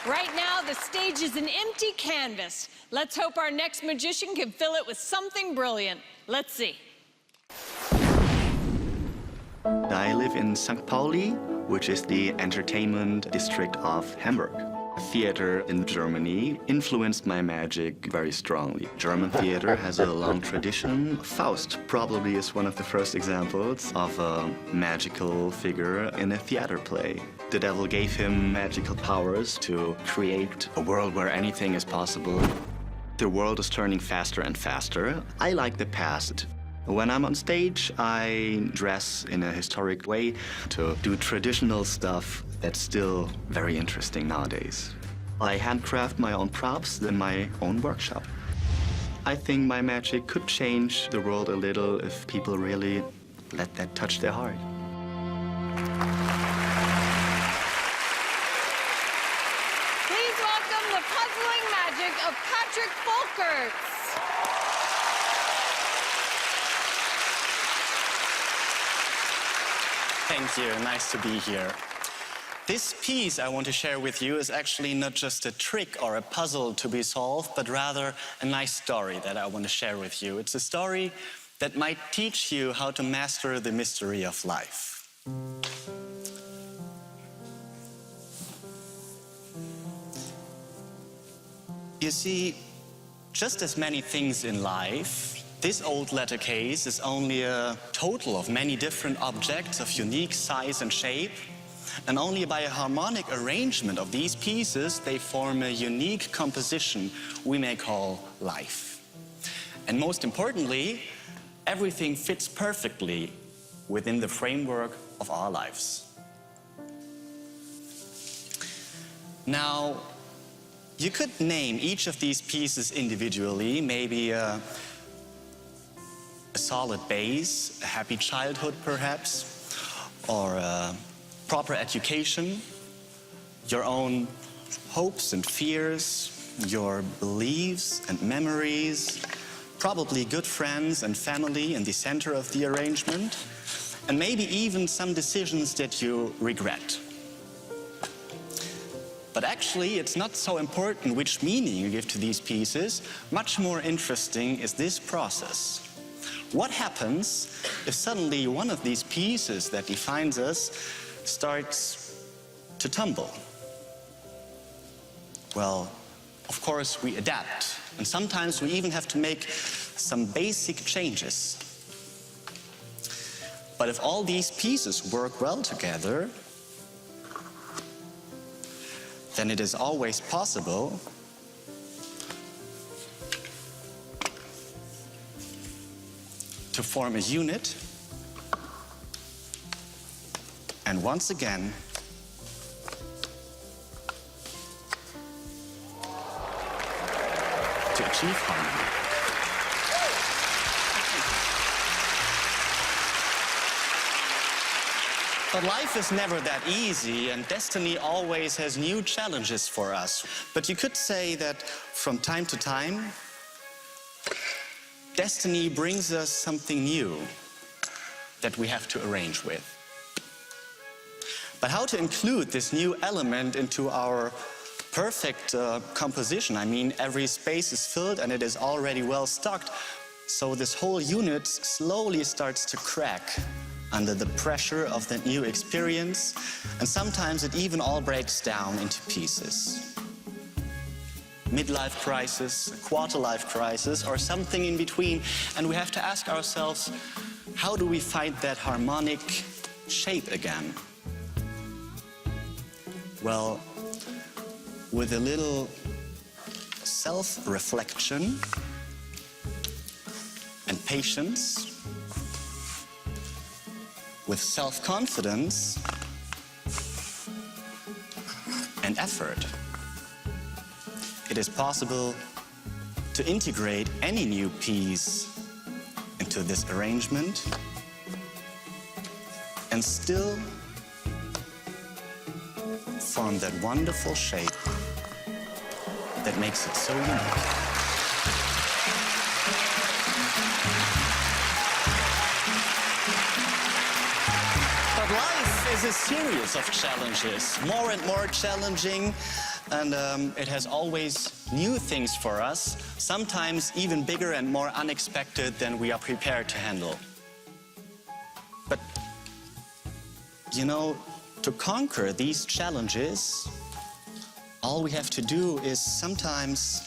Right now, the stage is an empty canvas. Let's hope our next magician can fill it with something brilliant. Let's see. I live in St. Pauli, which is the entertainment district of Hamburg. Theater in Germany influenced my magic very strongly. German theater has a long tradition. Faust probably is one of the first examples of a magical figure in a theater play. The devil gave him magical powers to create a world where anything is possible. The world is turning faster and faster. I like the past. When I'm on stage, I dress in a historic way to do traditional stuff that's still very interesting nowadays. I handcraft my own props in my own workshop. I think my magic could change the world a little if people really let that touch their heart. Please welcome the puzzling magic of Patrick Folkerts. Thank you, nice to be here. This piece I want to share with you is actually not just a trick or a puzzle to be solved, but rather a nice story that I want to share with you. It's a story that might teach you how to master the mystery of life. You see, just as many things in life, this old letter case is only a total of many different objects of unique size and shape, and only by a harmonic arrangement of these pieces, they form a unique composition we may call life. And most importantly, everything fits perfectly within the framework of our lives. Now, you could name each of these pieces individually, maybe a solid base, a happy childhood perhaps, or a proper education, your own hopes and fears, your beliefs and memories, probably good friends and family in the center of the arrangement, and maybe even some decisions that you regret. But actually, it's not so important which meaning you give to these pieces. Much more interesting is this process. What happens if suddenly one of these pieces that defines us starts to tumble? Well, of course, we adapt. And sometimes we even have to make some basic changes. But if all these pieces work well together, then it is always possible to form a unit and once again to achieve harmony. But life is never that easy, and destiny always has new challenges for us. But you could say that from time to time, destiny brings us something new that we have to arrange with. But how to include this new element into our perfect composition? I mean, every space is filled and it is already well stocked, so this whole unit slowly starts to crack under the pressure of that new experience, and sometimes it even all breaks down into pieces. Midlife crisis, a quarter-life crisis, or something in between, and we have to ask ourselves, how do we find that harmonic shape again? Well, with a little self-reflection and patience, with self-confidence and effort, it is possible to integrate any new piece into this arrangement and still form that wonderful shape that makes it so unique. But life is a series of challenges, more and more challenging. and it has always new things for us, sometimes even bigger and more unexpected than we are prepared to handle. But, you know, to conquer these challenges, all we have to do is sometimes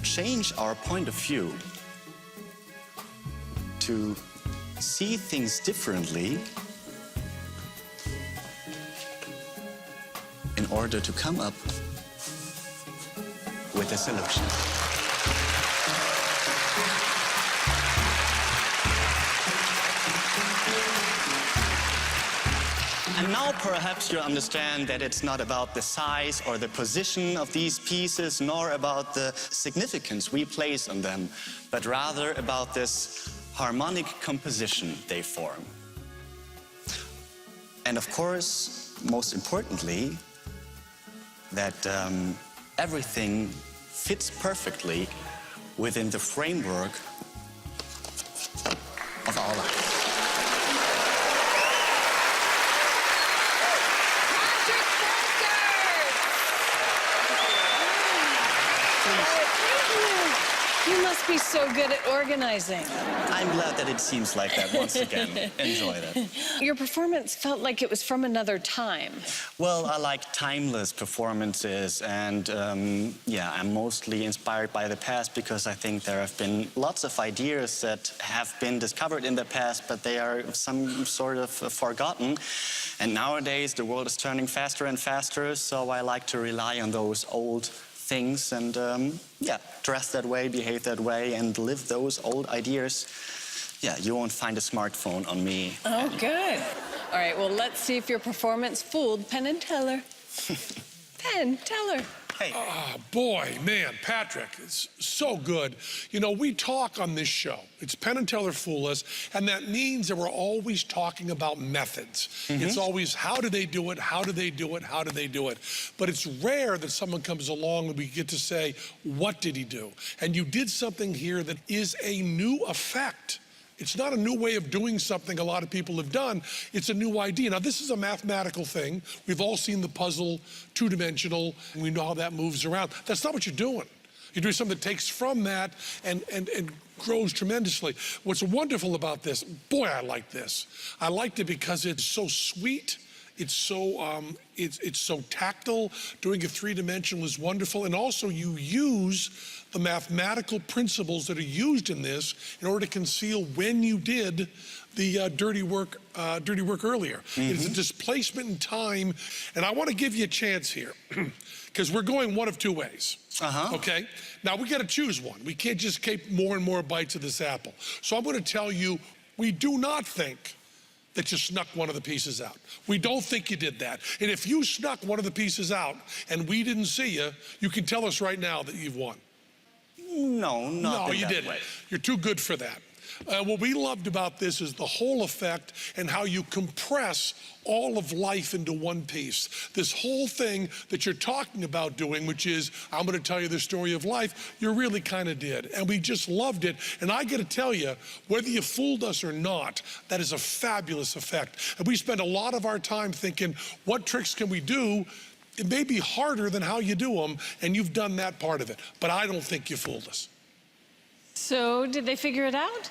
change our point of view to see things differently in order to come up with a solution. And now perhaps you understand that it's not about the size or the position of these pieces, nor about the significance we place on them, but rather about this harmonic composition they form. And of course, most importantly, that everything fits perfectly within the framework of our life. You must be so good at organizing. I'm glad that it seems like that once again. Enjoy that. Your performance felt like it was from another time. Well, I like timeless performances, and yeah, I'm mostly inspired by the past because I think there have been lots of ideas that have been discovered in the past, but they are some sort of forgotten. And nowadays, the world is turning faster and faster, so I like to rely on those old things and yeah, dress that way, behave that way, and live those old ideas. Yeah, you won't find a smartphone on me. Oh, good. All right, well, let's see if your performance fooled Penn and Teller. Penn Teller. Hey. Oh, boy, man, Patrick, it's so good. You know, we talk on this show. It's Penn and Teller Fool Us, and that means that we're always talking about methods. It's always, how do they do it? How do they do it? How do they do it? But it's rare that someone comes along and we get to say, what did he do? And you did something here that is a new effect. It's not a new way of doing something a lot of people have done. It's a new idea. Now, this is a mathematical thing. We've all seen the puzzle, two-dimensional, and we know how that moves around. That's not what you're doing. You're doing something that takes from that and grows tremendously. What's wonderful about this, boy, I like this. I liked it because it's so sweet. It's so tactile. Doing a three-dimensional is wonderful. And also you use the mathematical principles that are used in this in order to conceal when you did the dirty work earlier. It's a displacement in time. And I want to give you a chance here because we're going one of two ways. Okay? Now we got to choose one. We can't just keep more and more bites of this apple. So I'm going to tell you, we do not think that you snuck one of the pieces out. We don't think you did that. And if you snuck one of the pieces out and we didn't see you, you can tell us right now that you've won. No, not No, in you that didn't. way. You're too good for that. What we loved about this is the whole effect and how you compress all of life into one piece. This whole thing that you're talking about doing, which is, I'm going to tell you the story of life, you really kind of did. And we just loved it. And I got to tell you, whether you fooled us or not, that is a fabulous effect. And we spend a lot of our time thinking, what tricks can we do? It may be harder than how you do them, and you've done that part of it. But I don't think you fooled us. So, did they figure it out?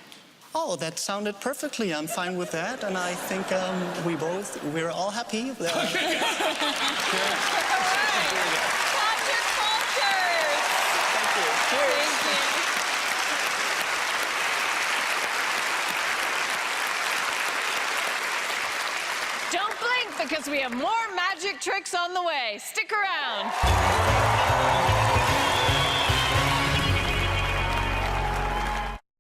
Oh, that sounded perfectly. I'm fine with that, and I think we're all happy. Patrick Folkerts! Thank you. Cheers. Thank you. Don't blink because we have more magic tricks on the way. Stick around.